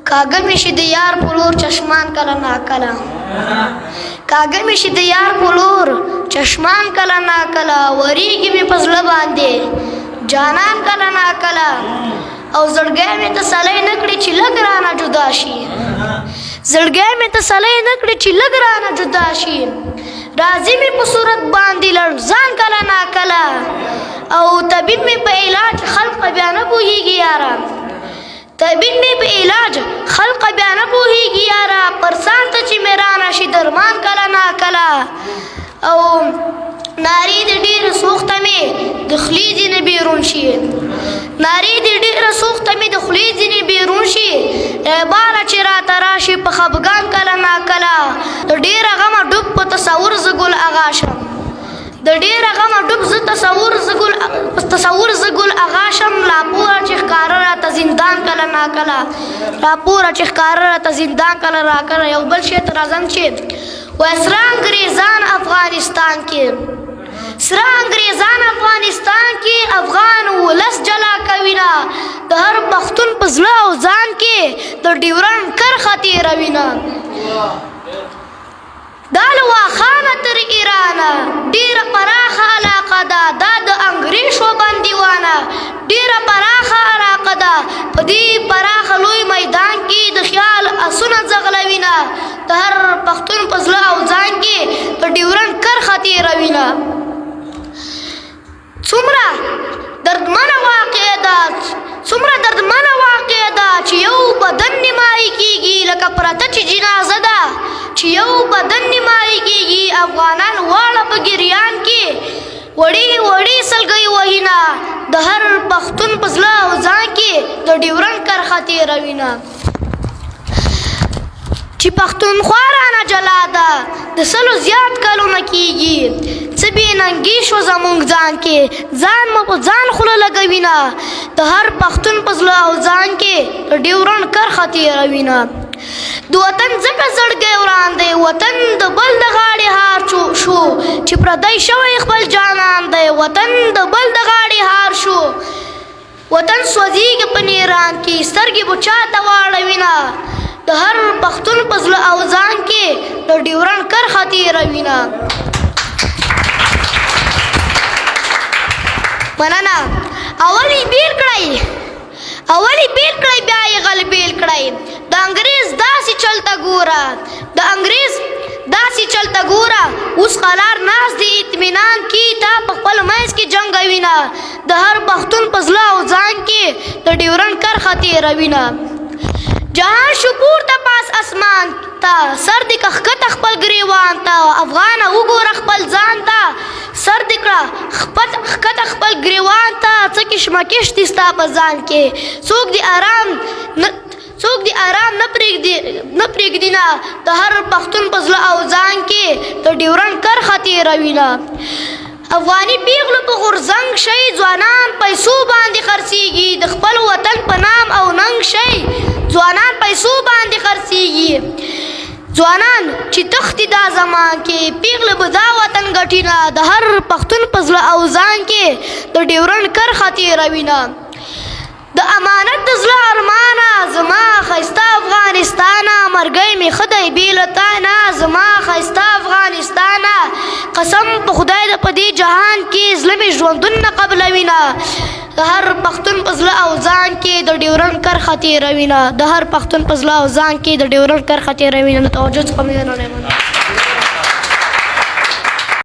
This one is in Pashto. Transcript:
کاږه مې شي د یار په لور چشمان کله ناکله کاږه مې شي د یار په لور چشمان کله ناکله ورېږي مې په زړه باندې جانان کله ناکله او زړګی مې تسلی نه کړي چې لږ رانه جدا شي زړګی مې تسلی نه کړي چې لږ رانه جدا شي راځي مې په صورت باندې لړزان کله ناکله او طبیب مې په علاج خلق بیا نه پوهېږي یاره طبیب مې په علاج خلق بیا نه پوهېږي یاره پرسان ته چې مې رانه شي درمان کله ناکله او نارې د ډېره سوخته مې د خولې ځینې بیرون شي نارې د ډېره سوخته مې د خولې ځینې بیرون شي باره چې راته راشي په خفګان کله ناکله د ډېره غمه ډوب په تصور زه ګل اغا شم د ډېره غمه ډوب زه تصور زه ګل اغا شم لاپوره چې ښکاره راته زندان کله ناکله راپوره چې ښکاره راته زندان کله راکله یو بل شی ته راځم چې وایي سره انګریزان افغانستان کې سره انګریزان افغانستان کې افغان ولس جلا کوینه د هر پښتون په زړه او ځان کې د ډیورنډ کرښه تېروینه دا له واخانه تر ایرانه ډېره پراخه علاقه ده دا د انګریز شوه بندیوانه ډېره پراخه علاقه ده په دې پراخه لوی میدان کې د خیال اسونه ځغلوینه د هر پښتون په زړه او ځان کې د ډیورنډ کرښه تېروینه څومره دردمنه واقع ده چې یو بدن نیمایي کېږي لکه پرته چې جنازه ده چې یو بدن نیمایي کېږي افغانان واړه په ګریان کې وړې وړې سلګۍ وهینه د هر پښتون په زړه او ځان کې د ډیورنډ کرښه تېروینه چې پښتونخوا رانه جلا ده د سلو زیات کلونه کېږي څه بې ننګي شو زموږ ځان کې ځان مو په ځان خوله لګوینه د هر پښتون په زړه او ځان کې د ډیورنډ کرښه تېروینه د وطن ځکه زړګی وران دی وطن د بل د غاړې هار شو چې پردی شوی خپل جانان دی وطن د بل د غاړې هار شو وطن سوځېږي په نیران کې سترګې به چاته واړوینه د هر پښتون په زړه او ځان کې د ډیورنډ کرښه تېروینه مننه اول یې بیل کړئ بیا یې غل بیل کړئ د انګریز داسې چلته ګوره اوس قلار ناست دی اطمینان کې تا په خپل منځ کې جنګوینه د هر پښتون په زړه او ځان کې د ډیورنډ کرښه تېروینه جهان شکور ته پاس اسمان ته سر دې که ښکته خپل ګریوان ته افغانه وګوره خپل ځان ته سر دې کړه ښکته خپل ګریوان ته څه کشمکش دي ستا په ځان کې څوک دې آرام نه پرېږدي نه د هر پښتون په زړه او ځان کې د ډیورنډ کرښه تېروینه افغاني پیغلو په غورځنګ شي ځوانان پیسو باندې خرڅېږي د خپل وطن په نام او ننګ شي ځوانان پیسو باندې خرڅېږي ځوانان چې تښتي دا زمان کې پیغله به دا وطن ګټینه د هر پښتون په زړه او ځان کې د ډیورنډ کرښه تېروینه د امانت د زړه ارمانه زما ښایسته افغانستانه مرګی مې ښه دی بې له تا نه زما ښایسته افغانستانه قسم په خدای د په دې جهان کې زړه مې ژوندون نه قبلوینه د هر پښتون په زړه او ځان کې د ډیورنډ کرښه تېروینه د هر پښتون په زړه او ځان کې د ډیورنډ کرښه تېروینه توجه څخه مې نه